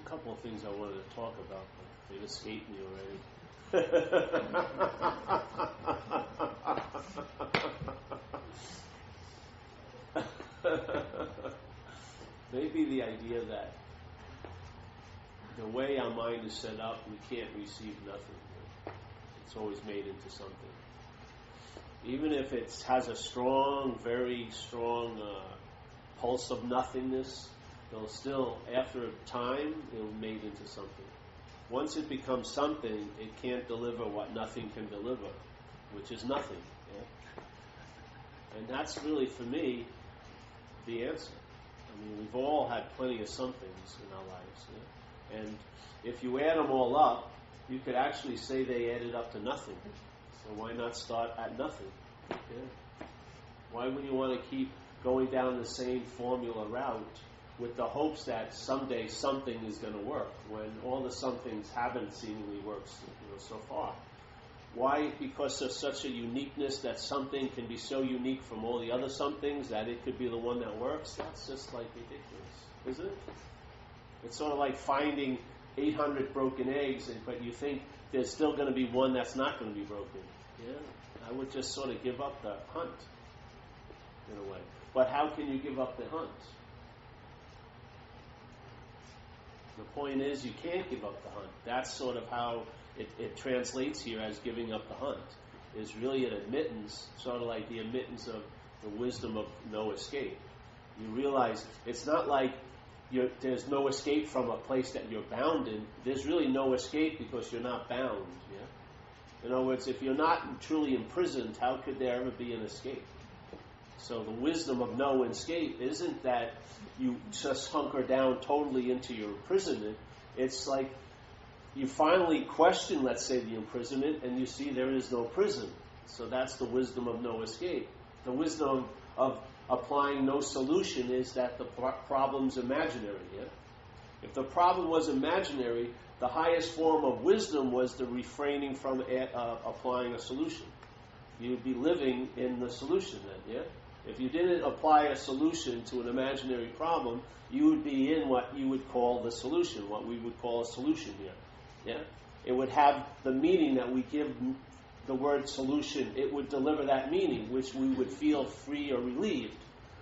couple of things I wanted to talk about, but they've escaped me already. Maybe the idea that the way our mind is set up, we can't receive nothing. It's always made into something. Even if it has a strong, very strong pulse of nothingness, it'll still, after a time, it'll made into something. Once it becomes something, it can't deliver what nothing can deliver, which is nothing. Yeah? And that's really, for me, the answer. I mean, we've all had plenty of somethings in our lives. Yeah? And if you add them all up, you could actually say they added up to nothing. So why not start at nothing? Yeah? Why would you want to keep going down the same formula route with the hopes that someday something is going to work when all the somethings haven't seemingly worked so far? Why? Because there's such a uniqueness that something can be so unique from all the other somethings that it could be the one that works? That's just like ridiculous, isn't it? It's sort of like finding 800 broken eggs, but you think there's still going to be one that's not going to be broken. Yeah, I would just sort of give up the hunt, in a way. But how can you give up the hunt? The point is, you can't give up the hunt. That's sort of how it translates here as giving up the hunt. Is really an admittance, sort of like the admittance of the wisdom of no escape. You realize it's not like there's no escape from a place that you're bound in. There's really no escape because you're not bound. Yeah? In other words, if you're not truly imprisoned, how could there ever be an escape? So the wisdom of no escape isn't that you just hunker down totally into your imprisonment. It's like you finally question, let's say, the imprisonment, and you see there is no prison. So that's the wisdom of no escape. The wisdom of applying no solution is that the problem's imaginary. Yeah? If the problem was imaginary, the highest form of wisdom was the refraining from applying a solution. You'd be living in the solution then, yeah? If you didn't apply a solution to an imaginary problem, you would be in what you would call the solution, what we would call a solution here. Yeah? It would have the meaning that we give the word solution. It would deliver that meaning, which we would feel free or relieved.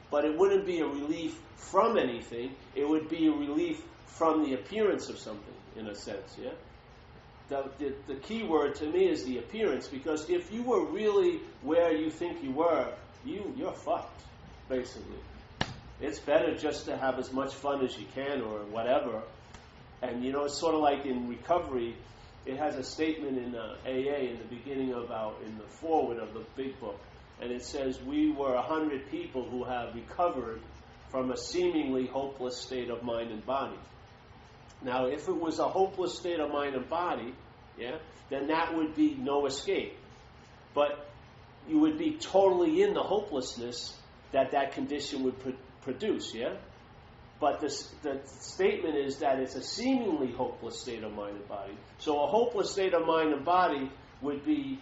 But it wouldn't be a relief from anything. It would be a relief from the appearance of something, in a sense. Yeah. The key word to me is the appearance, because if you were really where you think you were, you're fucked, basically. It's better just to have as much fun as you can or whatever. And it's sort of like in recovery, it has a statement in AA in the beginning in the foreword of the big book. And it says, we were 100 people who have recovered from a seemingly hopeless state of mind and body. Now, if it was a hopeless state of mind and body, yeah, then that would be no escape. But you would be totally in the hopelessness that condition would produce, yeah? But the statement is that it's a seemingly hopeless state of mind and body. So a hopeless state of mind and body would be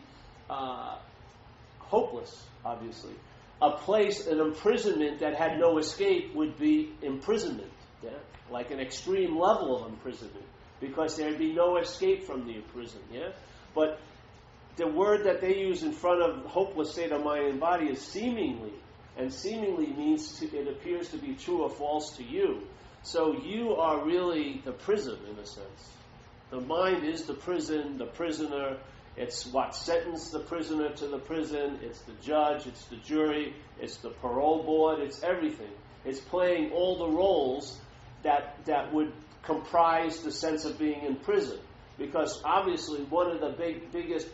hopeless, obviously. An imprisonment that had no escape would be imprisonment, yeah? Like an extreme level of imprisonment, because there'd be no escape from the prison, yeah? But the word that they use in front of hopeless state of mind and body is seemingly. And seemingly means it appears to be true or false to you. So you are really the prison, in a sense. The mind is the prison, the prisoner. It's what sentenced the prisoner to the prison. It's the judge, it's the jury, it's the parole board, it's everything. It's playing all the roles that would comprise the sense of being in prison. Because obviously one of the biggest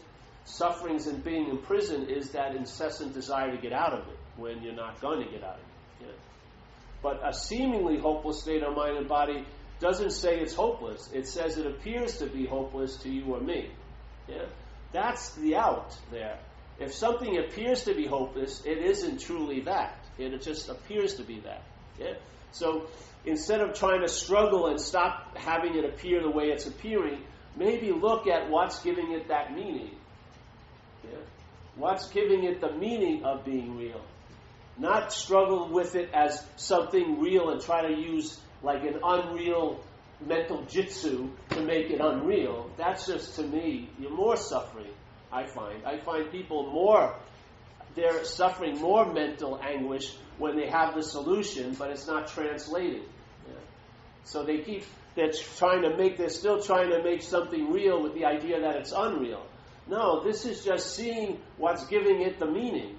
sufferings in being in prison is that incessant desire to get out of it, when you're not going to get out of it. Yeah. But a seemingly hopeless state of mind and body doesn't say it's hopeless. It says it appears to be hopeless to you or me. Yeah. That's the out there. If something appears to be hopeless, it isn't truly that. It just appears to be that. Yeah. So instead of trying to struggle and stop having it appear the way it's appearing, maybe look at what's giving it that meaning. Yeah. What's giving it the meaning of being real? Not struggle with it as something real and try to use like an unreal mental jitsu to make it unreal, that's just, to me, you're more suffering, I find. I find people they're suffering more mental anguish when they have the solution, but it's not translated. Yeah. So they're still trying to make something real with the idea that it's unreal. No, this is just seeing what's giving it the meaning.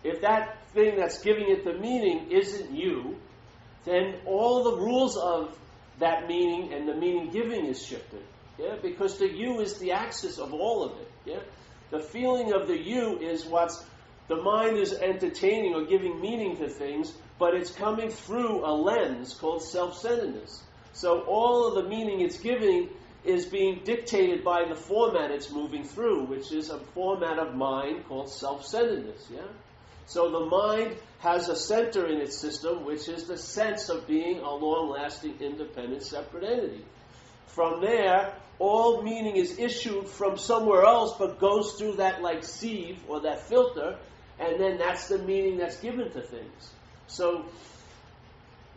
If that thing that's giving it the meaning isn't you, then all the rules of that meaning and the meaning giving is shifted. Yeah? Because the you is the axis of all of it. Yeah? The feeling of the you is what's the mind is entertaining or giving meaning to things, but it's coming through a lens called self-centeredness. So all of the meaning it's giving is being dictated by the format it's moving through, which is a format of mind called self-centeredness. Yeah? So the mind has a center in its system, which is the sense of being a long-lasting, independent, separate entity. From there, all meaning is issued from somewhere else, but goes through that like sieve or that filter, and then that's the meaning that's given to things. So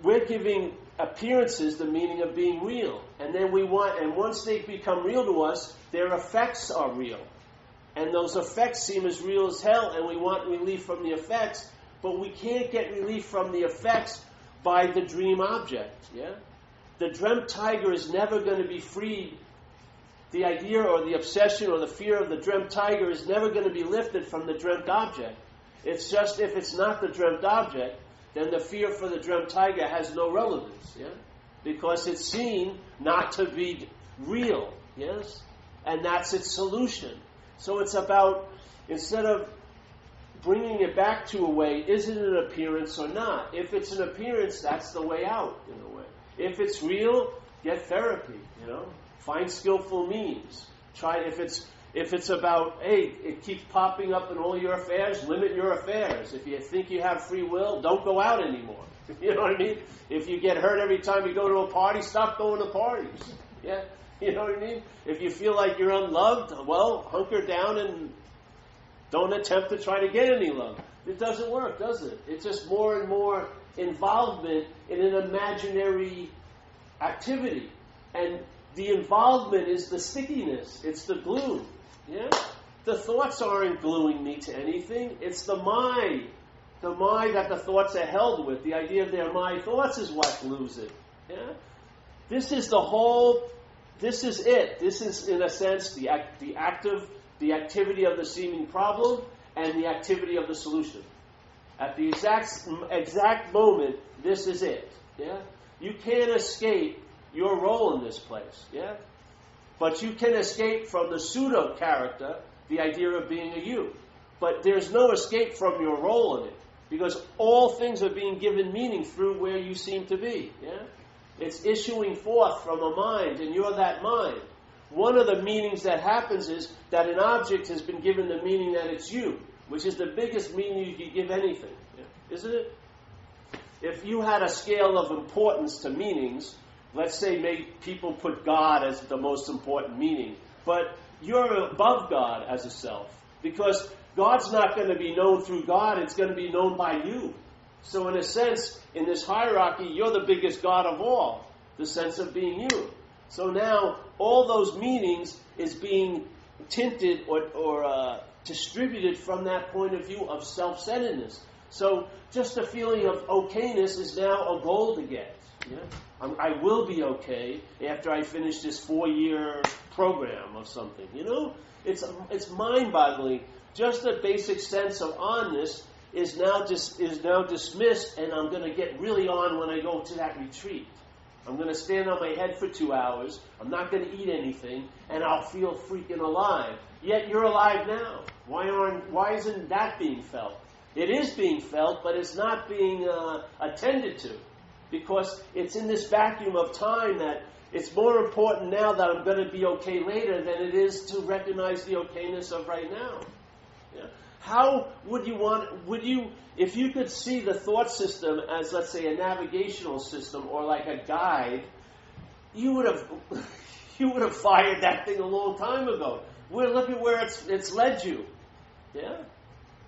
we're giving appearances the meaning of being real, and then once they become real to us, their effects are real. And those effects seem as real as hell, and we want relief from the effects, but we can't get relief from the effects by the dream object. Yeah? The dreamt tiger is never going to be freed. The idea or the obsession or the fear of the dreamt tiger is never going to be lifted from the dreamt object. It's just if it's not the dreamt object, then the fear for the dreamt tiger has no relevance. Yeah? Because it's seen not to be real. Yes? And that's its solution. So it's about, instead of bringing it back to a way, is it an appearance or not? If it's an appearance, that's the way out, in a way. If it's real, get therapy, Find skillful means. If it's about, hey, it keeps popping up in all your affairs, limit your affairs. If you think you have free will, don't go out anymore. You know what I mean? If you get hurt every time you go to a party, stop going to parties. Yeah? You know what I mean? If you feel like you're unloved, well, hunker down and don't attempt to try to get any love. It doesn't work, does it? It's just more and more involvement in an imaginary activity. And the involvement is the stickiness. It's the glue. Yeah? The thoughts aren't gluing me to anything. It's the my. The my that the thoughts are held with. The idea of they're my thoughts is what glues it. Yeah? This is it. This is, in a sense, the activity of the seeming problem and the activity of the solution. At the exact moment, this is it. Yeah? You can't escape your role in this place. Yeah? But you can escape from the pseudo character, the idea of being a you. But there's no escape from your role in it, because all things are being given meaning through where you seem to be. Yeah? It's issuing forth from a mind, and you're that mind. One of the meanings that happens is that an object has been given the meaning that it's you, which is the biggest meaning you can give anything. Yeah? Isn't it? If you had a scale of importance to meanings, let's say people put God as the most important meaning, but you're above God as a self, because God's not going to be known through God, it's going to be known by you. So in a sense, in this hierarchy, you're the biggest God of all, the sense of being you. So now, all those meanings is being tinted or distributed from that point of view of self-centeredness. So just a feeling of okayness is now a goal to get. Yeah? I will be okay after I finish this 4-year program of something. It's mind-boggling. Just the basic sense of onness is now dismissed, and I'm going to get really on when I go to that retreat. I'm going to stand on my head for 2 hours. I'm not going to eat anything, and I'll feel freaking alive. Yet you're alive now. Why isn't that being felt? It is being felt, but it's not being attended to, because it's in this vacuum of time that it's more important now that I'm going to be okay later than it is to recognize the okayness of right now. Yeah? How would you, if you could see the thought system as, let's say, a navigational system or like a guide, you would have fired that thing a long time ago. Look at where it's led you. Yeah?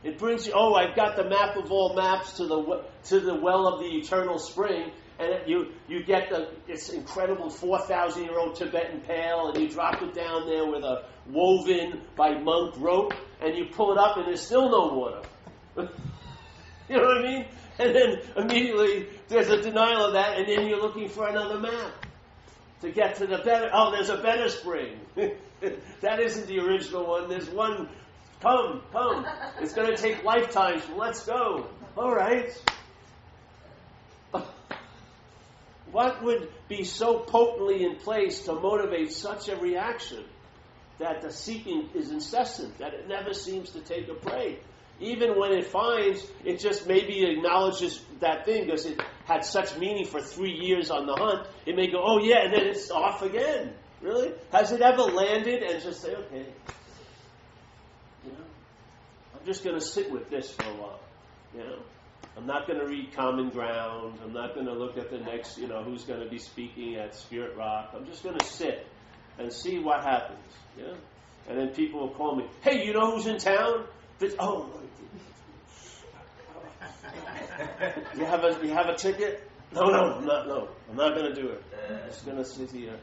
It brings you, I've got the map of all maps to the well of the eternal spring, and you get this incredible 4,000-year-old Tibetan pail, and you drop it down there with a woven by monk rope, and you pull it up, and there's still no water. You know what I mean? And then immediately there's a denial of that, and then you're looking for another map to get to the better. Oh, there's a better spring. That isn't the original one. There's one. Come. It's going to take lifetimes. Let's go. All right. What would be so potently in place to motivate such a reaction that the seeking is incessant, that it never seems to take a break? Even when it finds, it just maybe acknowledges that thing because it had such meaning for 3 years on the hunt. It may go, oh yeah, and then it's off again. Really? Has it ever landed and just say, okay, I'm just going to sit with this for a while. I'm not going to read Common Ground. I'm not going to look at the next, who's going to be speaking at Spirit Rock. I'm just going to sit and see what happens. And then people will call me, hey, you know who's in town? Oh, you have a ticket? No, I'm not. No, I'm not going to do it. I'm just going to sit here.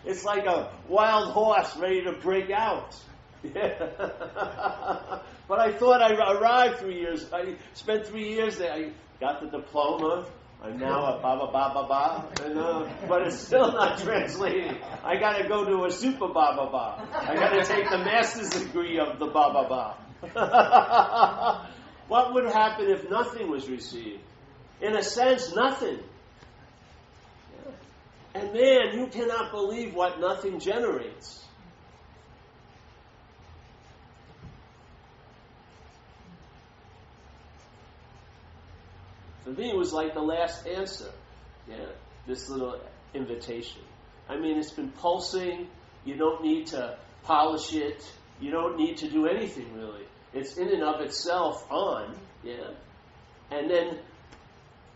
It's like a wild horse ready to break out. But I thought I arrived 3 years. I spent 3 years there. I got the diploma. I'm now a ba. But it's still not translating. I got to go to a super ba. I got to take the master's degree of the ba. What would happen if nothing was received? In a sense, nothing. And man, you cannot believe what nothing generates. For me, it was like the last answer. This little invitation. I mean, it's been pulsing. You don't need to polish it. You don't need to do anything, really. It's in and of itself on. And then,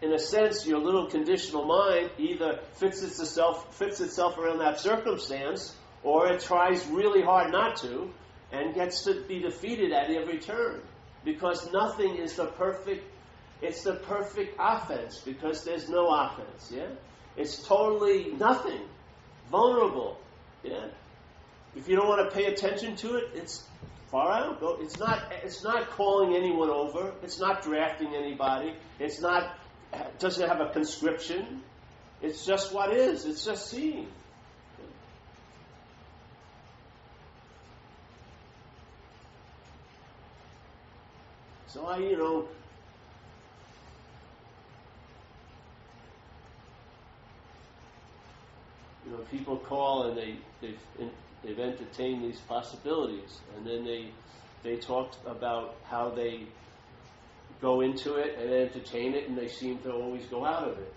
in a sense, your little conditional mind either fits itself around that circumstance, or it tries really hard not to, and gets to be defeated at every turn. Because nothing is the perfect. It's the perfect offense, because there's no offense. It's totally nothing, vulnerable. If you don't want to pay attention to it, it's far out. It's not calling anyone over. It's not drafting anybody. Doesn't have a conscription. It's just what is. It's just seeing. So people call and they've entertained these possibilities, and then they talk about how they go into it and entertain it, and they seem to always go out of it.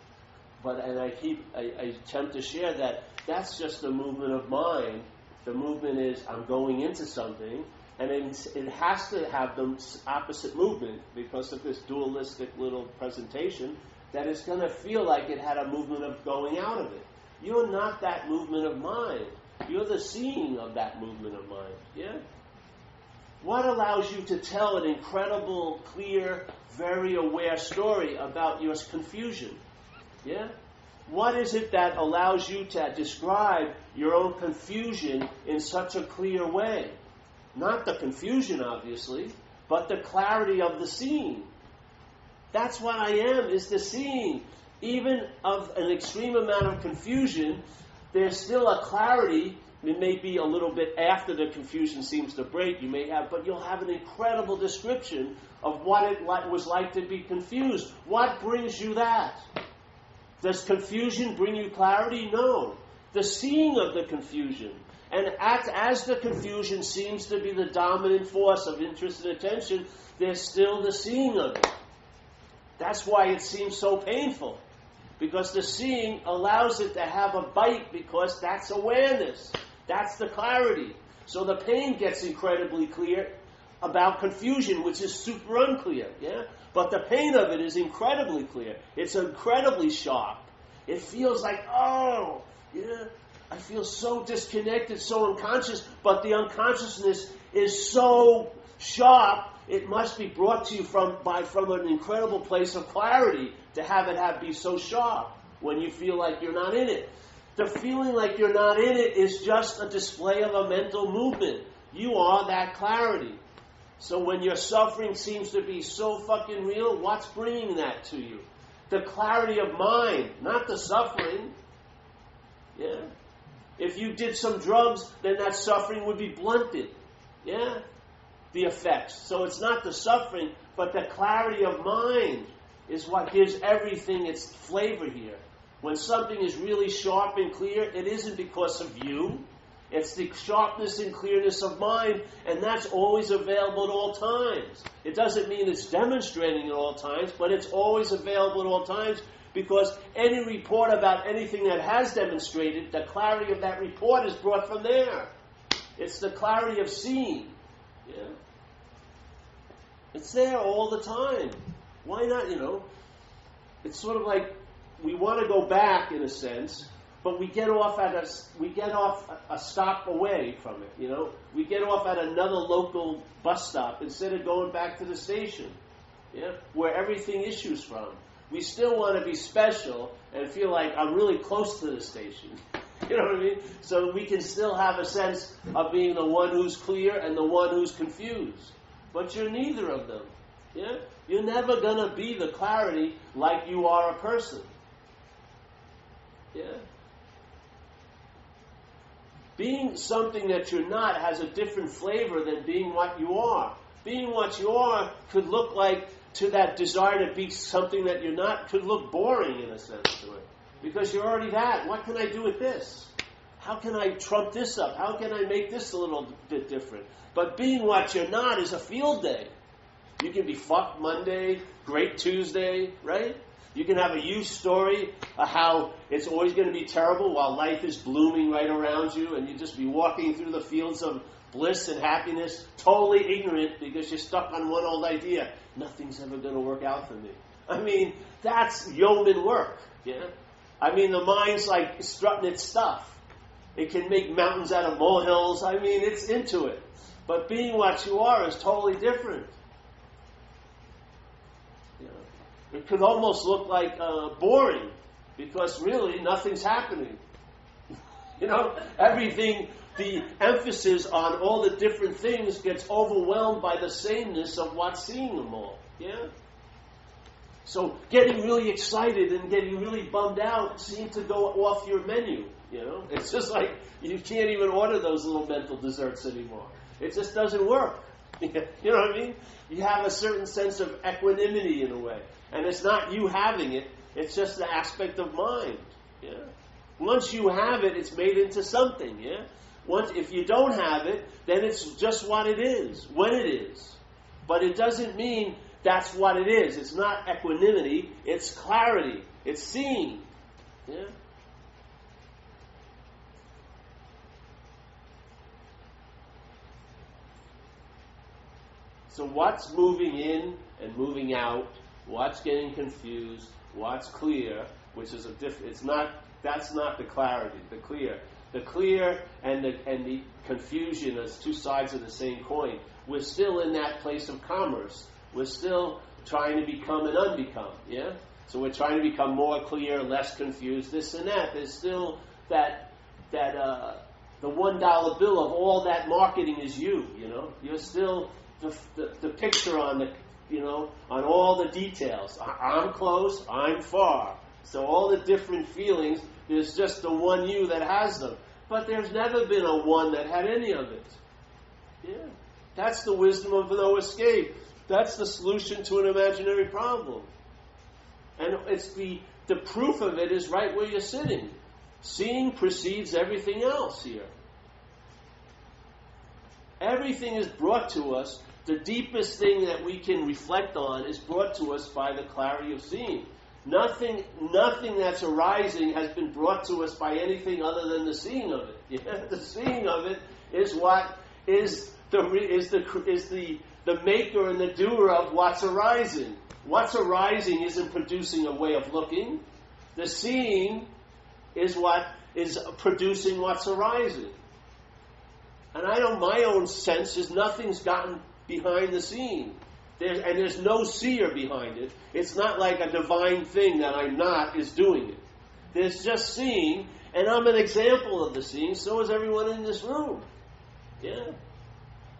I attempt to share that that's just the movement of mind. The movement is I'm going into something, and it has to have the opposite movement because of this dualistic little presentation, that it's going to feel like it had a movement of going out of it. You're not that movement of mind. You're the seeing of that movement of mind. What allows you to tell an incredible, clear, very aware story about your confusion? What is it that allows you to describe your own confusion in such a clear way? Not the confusion, obviously, but the clarity of the seeing. That's what I am, is the seeing. Even of an extreme amount of confusion, there's still a clarity. It may be a little bit after the confusion seems to break, but you'll have an incredible description of what it was like to be confused. What brings you that? Does confusion bring you clarity? No. The seeing of the confusion. And as the confusion seems to be the dominant force of interest and attention, there's still the seeing of it. That's why it seems so painful. Because the seeing allows it to have a bite, because that's awareness. That's the clarity. So the pain gets incredibly clear about confusion, which is super unclear. But the pain of it is incredibly clear. It's incredibly sharp. It feels like, I feel so disconnected, so unconscious, but the unconsciousness is so sharp it must be brought to you from an incredible place of clarity to have it be so sharp when you feel like you're not in it. The feeling like you're not in it is just a display of a mental movement. You are that clarity. So when your suffering seems to be so fucking real, what's bringing that to you? The clarity of mind, not the suffering. Yeah? If you did some drugs, then that suffering would be blunted. Yeah? The effects. So it's not the suffering, but the clarity of mind is what gives everything its flavor here. When something is really sharp and clear, it isn't because of you. It's the sharpness and clearness of mind, and that's always available at all times. It doesn't mean it's demonstrating at all times, but it's always available at all times, because any report about anything that has demonstrated, the clarity of that report is brought from there. It's the clarity of seeing. Yeah? It's there all the time. Why not, It's sort of like we want to go back in a sense, but we get off a stop away from it, We get off at another local bus stop instead of going back to the station, where everything issues from. We still want to be special and feel like I'm really close to the station. You know what I mean? So we can still have a sense of being the one who's clear and the one who's confused. But you're neither of them. Yeah? You're never going to be the clarity like you are a person. Yeah? Being something that you're not has a different flavor than being what you are. Being what you are could look like, to that desire to be something that you're not, could look boring in a sense to it. Because you're already that. What can I do with this? How can I trump this up? How can I make this a little bit different? But being what you're not is a field day. You can be fucked Monday, great Tuesday, right? You can have a youth story of how it's always going to be terrible while life is blooming right around you, and you just be walking through the fields of bliss and happiness, totally ignorant because you're stuck on one old idea. Nothing's ever going to work out for me. I mean, that's yeoman work, yeah? I mean, the mind's like strutting its stuff. It can make mountains out of molehills. I mean, it's into it. But being what you are is totally different. It could almost look like boring, because really nothing's happening. Everything, the emphasis on all the different things gets overwhelmed by the sameness of what's seeing them all. Yeah? So getting really excited and getting really bummed out seem to go off your menu. It's just like you can't even order those little mental desserts anymore. It just doesn't work. You know what I mean? You have a certain sense of equanimity in a way. And it's not you having it, it's just the aspect of mind. Yeah? Once you have it, it's made into something. Yeah? If you don't have it, then it's just what it is, when it is. But it doesn't mean that's what it is. It's not equanimity, it's clarity. It's seeing. Yeah? So what's moving in and moving out? What's getting confused? What's clear? Which is that's not the clarity. The clear and the confusion as two sides of the same coin. We're still in that place of commerce. We're still trying to become and unbecome. Yeah. So we're trying to become more clear, less confused. This and that. There's still that the $1 bill of all that marketing is you. You're still the picture on on all the details. I'm close, I'm far. So all the different feelings, there's just the one you that has them. But there's never been a one that had any of it. Yeah. That's the wisdom of no escape. That's the solution to an imaginary problem. And it's the proof of it is right where you're sitting. Seeing precedes everything else here. Everything is brought to us. The deepest thing that we can reflect on is brought to us by the clarity of seeing. Nothing that's arising has been brought to us by anything other than the seeing of it. Yeah? The seeing of it is what is the maker and the doer of what's arising. What's arising isn't producing a way of looking. The seeing is what is producing what's arising. And my own sense is nothing's gotten behind the scene. There's no seer behind it. It's not like a divine thing that I'm not is doing it. There's just seeing, and I'm an example of the seeing, so is everyone in this room. Yeah.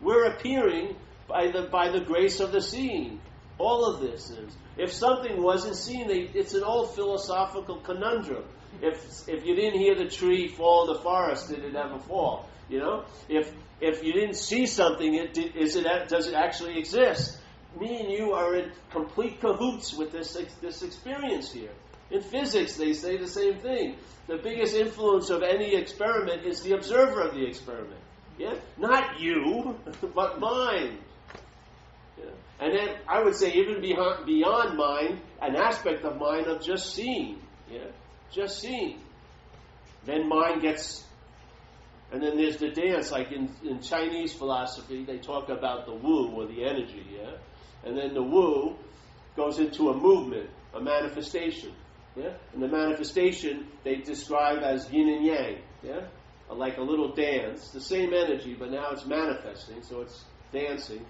We're appearing by the grace of the seeing. All of this is. If something wasn't seen, it's an old philosophical conundrum. If you didn't hear the tree fall in the forest, did it ever fall? You know? If you didn't see something, does it actually exist? Me and you are in complete cahoots with this experience here. In physics, they say the same thing. The biggest influence of any experiment is the observer of the experiment. Yeah? Not you, but mind. Yeah? And then I would say even beyond mind, an aspect of mind of just seeing. Yeah? Just seeing. Then mind gets... And then there's the dance, like in Chinese philosophy, they talk about the wu, or the energy, yeah? And then the wu goes into a movement, a manifestation, yeah? And the manifestation they describe as yin and yang, yeah? Like a little dance, the same energy, but now it's manifesting, so it's dancing.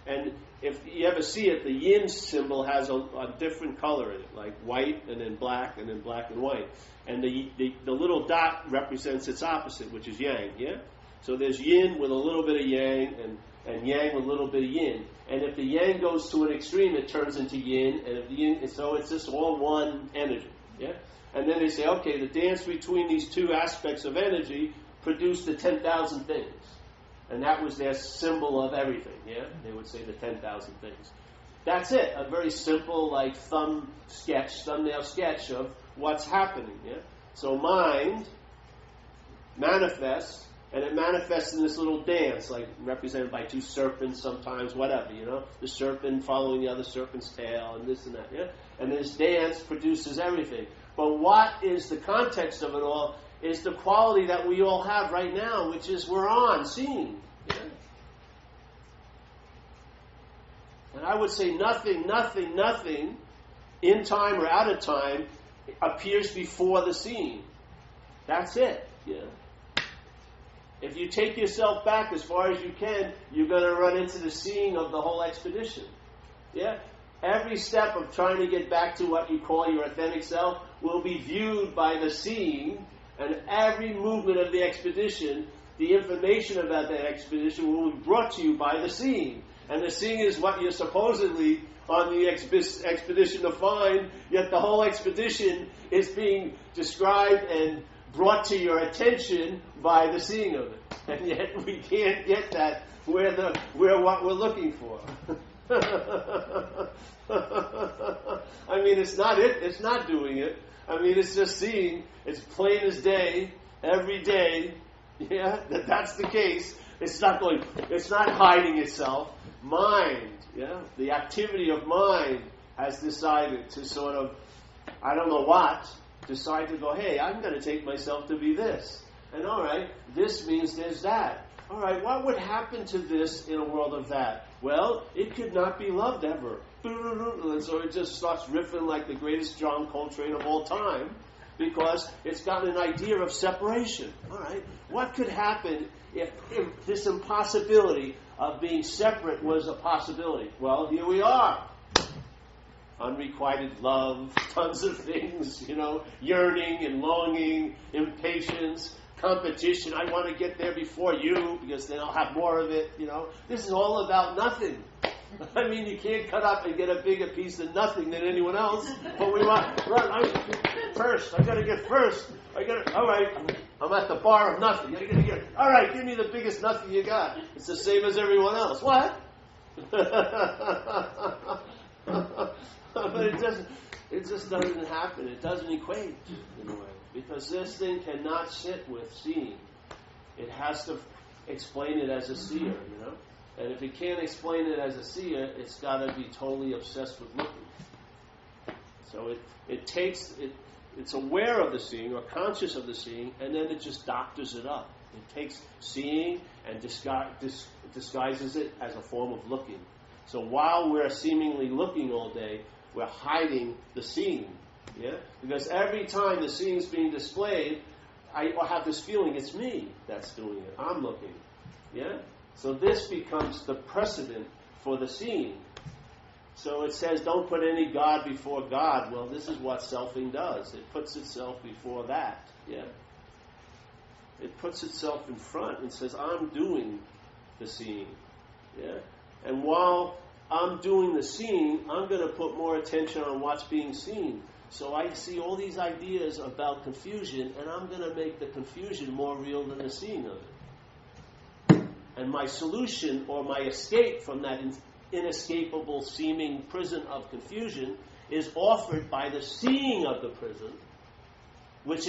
And if you ever see it, the yin symbol has a different color in it, like white and then black and white. And the little dot represents its opposite, which is yang, yeah? So there's yin with a little bit of yang and yang with a little bit of yin. And if the yang goes to an extreme, it turns into yin, and if the yin, so it's just all one energy, yeah? And then they say, okay, the dance between these two aspects of energy produced the 10,000 things. And that was their symbol of everything, yeah? They would say the 10,000 things. That's it, a very simple, like, thumbnail sketch of what's happening, yeah? So mind manifests, and it manifests in this little dance, like represented by two serpents sometimes, whatever, you know? The serpent following the other serpent's tail, and this and that, yeah? And this dance produces everything. But what is the context of it all is the quality that we all have right now, which is we're on, seeing. Yeah? And I would say nothing in time or out of time appears before the seeing. That's it. Yeah. If you take yourself back as far as you can, you're going to run into the seeing of the whole expedition. Yeah? Every step of trying to get back to what you call your authentic self will be viewed by the seeing, and every movement of the expedition, the information about that expedition will be brought to you by the seeing. And the seeing is what you're supposedly on the expedition to find, yet the whole expedition is being described and brought to your attention by the seeing of it. And yet we can't get that where what we're looking for. I mean, it's not doing it. I mean, it's just seeing. It's plain as day, every day. Yeah, that's the case. It's not hiding itself. Mind, yeah, the activity of mind has decided to sort of, I don't know what, decide to go, hey, I'm going to take myself to be this. And all right, this means there's that. All right, what would happen to this in a world of that? Well, it could not be loved ever. And so it just starts riffing like the greatest John Coltrane of all time, because it's got an idea of separation. All right, what could happen if this impossibility of being separate was a possibility? Well, here we are. Unrequited love, tons of things, yearning and longing, impatience, competition. I want to get there before you because then I'll have more of it, This is all about nothing. I mean, you can't cut up and get a bigger piece of nothing than anyone else. But we want, first. I got to get first. All right, I'm at the bar of nothing. All right, give me the biggest nothing you got. It's the same as everyone else. What? But it just doesn't happen. It doesn't equate in a way. Because this thing cannot sit with seeing. It has to explain it as a seer, And if it can't explain it as a seer, it's got to be totally obsessed with looking. So it's aware of the seeing or conscious of the seeing, and then it just doctors it up. It takes seeing and disguises it as a form of looking. So while we're seemingly looking all day, we're hiding the seeing. Yeah? Because every time the seeing is being displayed, I have this feeling it's me that's doing it. I'm looking. Yeah? So this becomes the precedent for the seeing. So it says, don't put any God before God. Well, this is what selfing does. It puts itself before that. Yeah. It puts itself in front and says, I'm doing the seeing. Yeah. And while I'm doing the seeing, I'm going to put more attention on what's being seen. So I see all these ideas about confusion, and I'm going to make the confusion more real than the seeing of it. And my solution or my escape from that inescapable seeming prison of confusion is offered by the seeing of the prison, which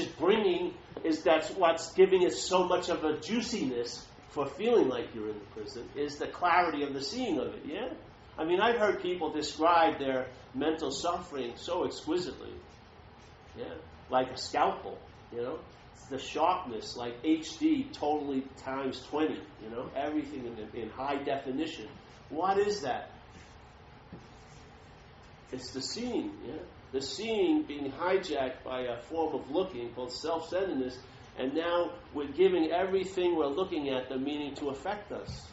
that's what's giving it so much of a juiciness for feeling like you're in the prison, is the clarity of the seeing of it, yeah? I mean, I've heard people describe their mental suffering so exquisitely, yeah? Like a scalpel, you know? The sharpness, like HD, totally times 20, you know? Everything in high definition. What is that? It's the seeing, yeah? The seeing being hijacked by a form of looking called self-centeredness, and now we're giving everything we're looking at the meaning to affect us.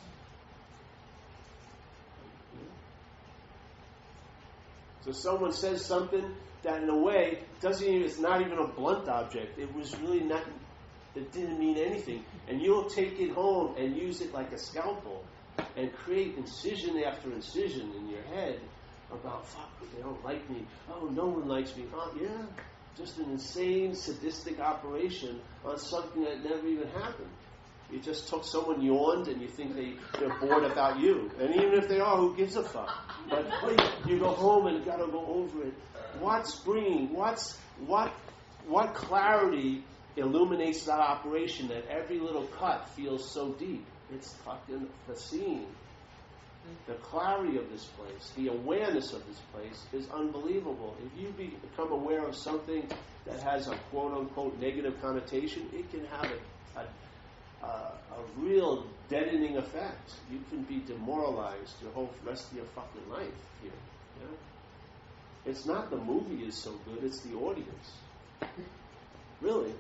So someone says something that in a way it's not even a blunt object. It was really not, it didn't mean anything. And you'll take it home and use it like a scalpel and create incision after incision in your head about, fuck, they don't like me. Oh, no one likes me. Oh, yeah. Just an insane, sadistic operation on something that never even happened. You just took someone yawned and you think they're bored about you. And even if they are, who gives a fuck? But wait, you go home and you got to go over it. What clarity illuminates that operation that every little cut feels so deep? It's fucking the seeing. The clarity of this place, the awareness of this place is unbelievable. If you become aware of something that has a quote-unquote negative connotation, it can have a real deadening effect. You can be demoralized your whole rest of your fucking life here. You know? It's not the movie is so good, it's the audience. Really.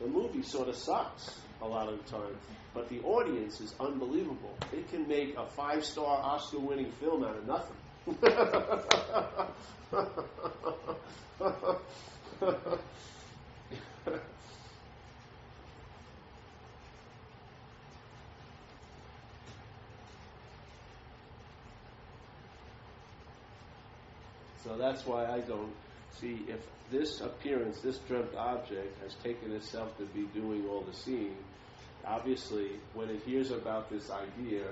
The movie sort of sucks a lot of the time. But the audience is unbelievable. It can make a 5-star Oscar-winning film out of nothing. So that's why I don't see if this appearance, this dreamt object, has taken itself to be doing all the seeing. Obviously, when it hears about this idea,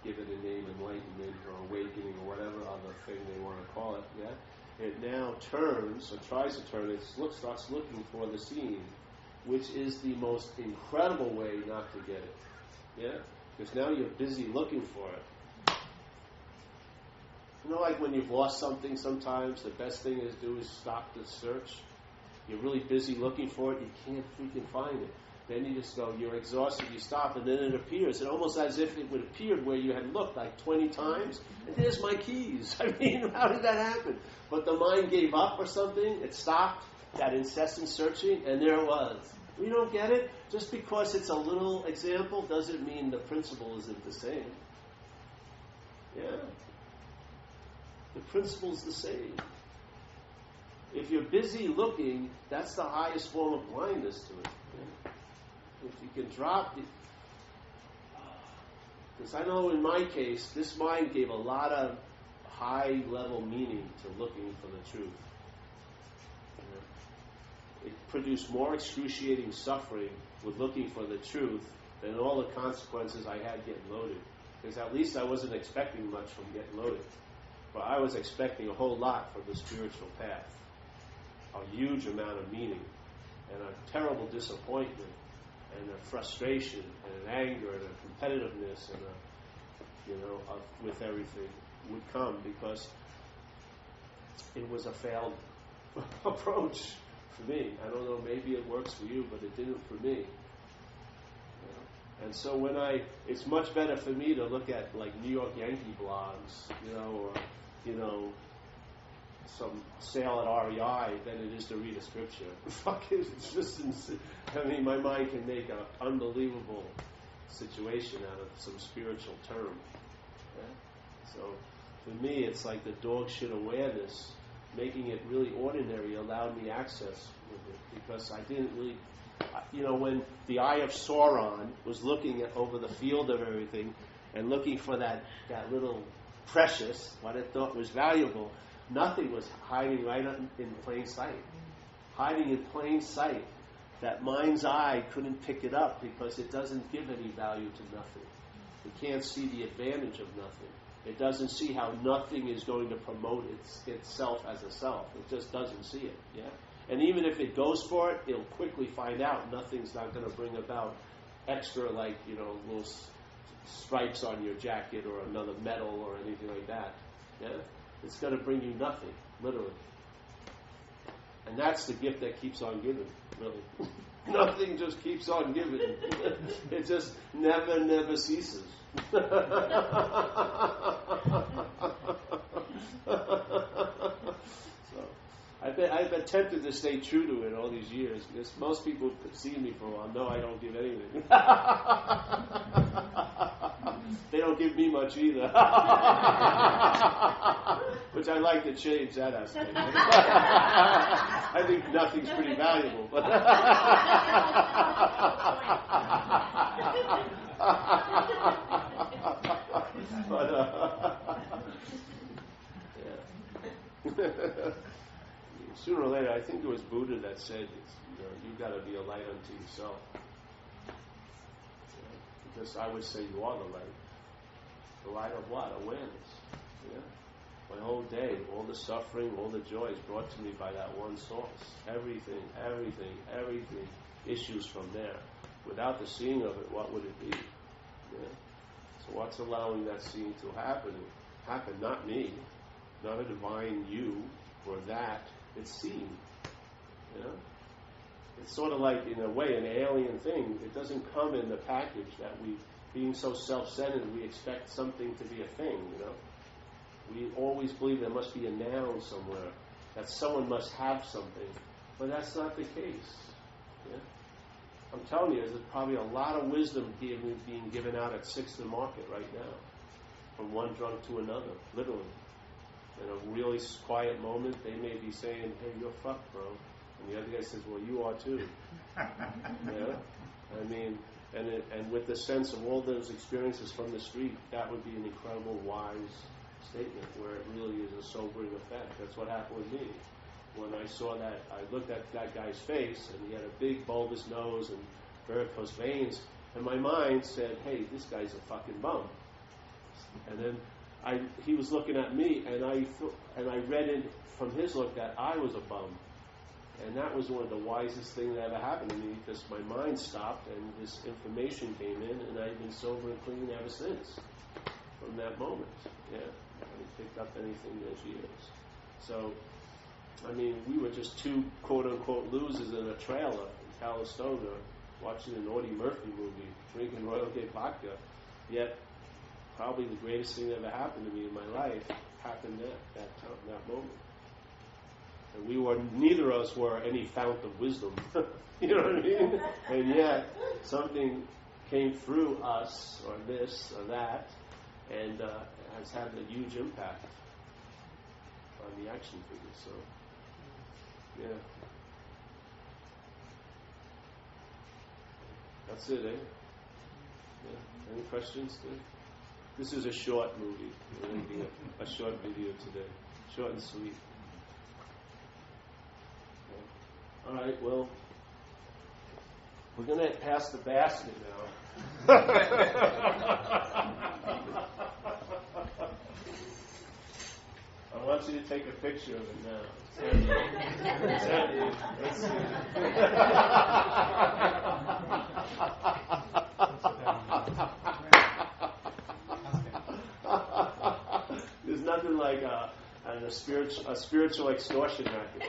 give it a name, enlightenment or awakening or whatever other thing they want to call it, yeah, it now turns, or tries to turn, it starts looking for the seeing, which is the most incredible way not to get it, yeah? Because now you're busy looking for it. You know, like when you've lost something sometimes, the best thing to do is stop the search. You're really busy looking for it, you can't freaking find it. Then you just go, you're exhausted, you stop, and then it appears. It's almost as if it would appear where you had looked like 20 times, and there's my keys. I mean, how did that happen? But the mind gave up or something, it stopped that incessant searching, and there it was. We don't get it? Just because it's a little example doesn't mean the principle isn't the same. Yeah. The principle's the same. If you're busy looking, that's the highest form of blindness to it. Yeah. If you can drop it, because I know in my case, this mind gave a lot of high-level meaning to looking for the truth. It produced more excruciating suffering with looking for the truth than all the consequences I had getting loaded. Because at least I wasn't expecting much from getting loaded. But I was expecting a whole lot from the spiritual path. A huge amount of meaning and a terrible disappointment and a frustration and an anger and a competitiveness and with everything would come because it was a failed approach for me. I don't know, maybe it works for you, but it didn't for me. You know? And so it's much better for me to look at like New York Yankee blogs, or some sale at REI than it is to read a scripture. Fuck it, it's just insane. I mean, my mind can make an unbelievable situation out of some spiritual term. Yeah? So for me, it's like the dog shit awareness, making it really ordinary allowed me access with it, because I didn't really, when the Eye of Sauron was looking over the field of everything and looking for that little precious, what it thought was valuable, nothing was hiding right in plain sight. Hiding in plain sight. That mind's eye couldn't pick it up because it doesn't give any value to nothing. It can't see the advantage of nothing. It doesn't see how nothing is going to promote itself as a self. It just doesn't see it. Yeah. And even if it goes for it, it'll quickly find out nothing's not going to bring about extra, like, little stripes on your jacket or another medal or anything like that. Yeah? It's going to bring you nothing, literally. And that's the gift that keeps on giving, really. Nothing just keeps on giving. It just never ceases. So I've attempted to stay true to it all these years, because most people who see me for a while know I don't give anything. They don't give me much either. Which I like to change that aspect. I think nothing's pretty valuable. But sooner or later, I think it was Buddha that said, you've got to be a light unto yourself. Because I would say you are the light. The light of what? Awareness. Yeah? My whole day, all the suffering, all the joy is brought to me by that one source. Everything issues from there. Without the seeing of it, what would it be? Yeah? So what's allowing that seeing to happen? Not me, not a divine you or that. It's seeing. You know? It's sort of like, in a way, an alien thing. It doesn't come in the package that we, being so self-centered, we expect something to be a thing, We always believe there must be a noun somewhere, that someone must have something. But that's not the case. Yeah? I'm telling you, there's probably a lot of wisdom being given out at 6th and Market right now, from one drunk to another, literally. In a really quiet moment, they may be saying, hey, you're fucked, bro. And the other guy says, well, you are too. Yeah? I mean, and with the sense of all those experiences from the street, that would be an incredible, wise statement where it really is a sobering effect. That's what happened with me. When I saw that, I looked at that guy's face, and he had a big bulbous nose and varicose veins, and my mind said, hey, this guy's a fucking bum. And then he was looking at me, and I read in from his look that I was a bum. And that was one of the wisest things that ever happened to me, because my mind stopped and this information came in, and I've been sober and clean ever since, from that moment. Yeah, I haven't picked up anything in those years. So, I mean, we were just two quote-unquote losers in a trailer in Calistoga watching an Audie Murphy movie, drinking Royal Cape vodka, yet probably the greatest thing that ever happened to me in my life happened that moment. And neither of us were any fount of wisdom. You know what I mean? And yet, something came through us, or this, or that, and has had a huge impact on the action figure. So, yeah. That's it, eh? Yeah. Any questions? This is a short movie. We're making a short video today. Short and sweet. All right, well, we're going to pass the basket now. I want you to take a picture of it now. Let's see. There's nothing like a spiritual extortion racket.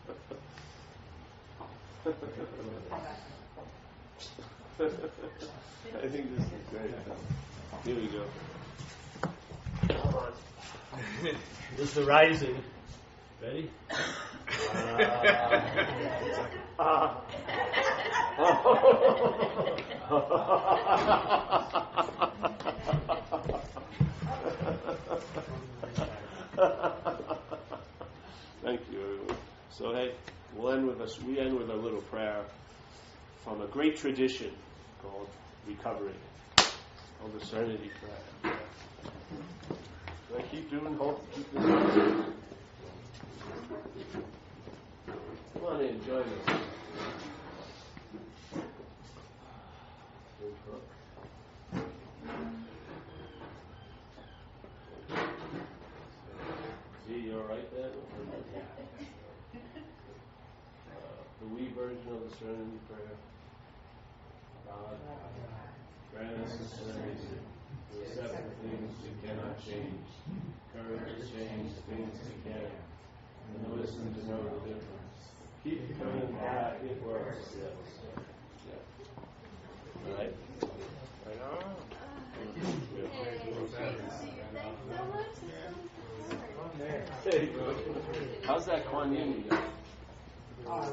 I think this is great. Here we go. Come on. This is the rising. Ready? Thank you, everyone. So, hey, we end with a little prayer from a great tradition called Recovery, called the Serenity Prayer. Can I keep doing? Keep doing. Come on in, join us. See, you all right there? The Wee version of the Serenity Prayer. God, grant us the serenity to accept the things we cannot change, courage to change the things we can, and the wisdom to know the difference. Keep coming back, it works. Yes. Yeah. All right? Right on. How's that Kuan Yin you got? I know.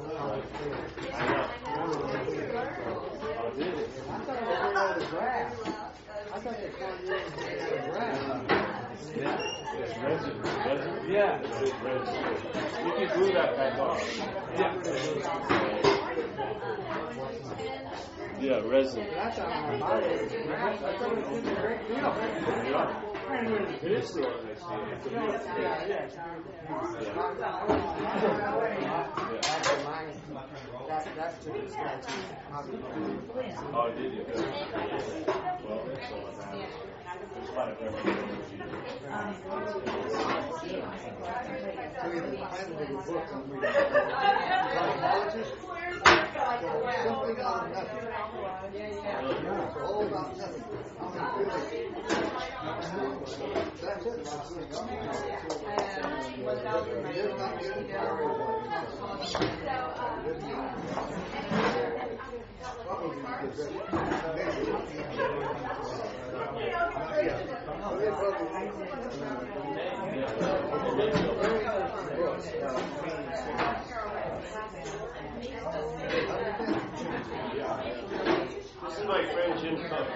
Oh, did it? I thought it was made out of grass. I thought that Kuan Yin was made out of grass. Yeah, it's resin. Resin? Yeah, it's resin. You can glue that back on. Yeah, resin. That's how my body is. I thought it was a great deal. Yeah. It is still on this thing. It's a beautiful thing. That's to this guy too. Oh, did you? Good. Well, that's all I have. There's quite a bit. So we planted a book on psychologist. Something out of nothing. It's all about nothing. That's it. This is my friend Jim Cook.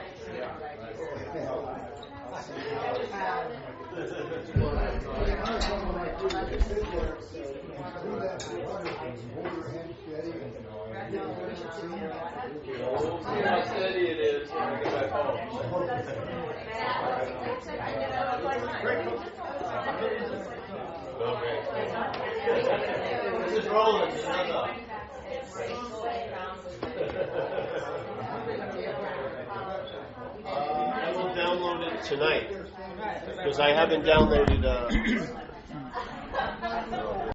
See how steady it is when I get back home. This is rolling. I will download it tonight because I haven't downloaded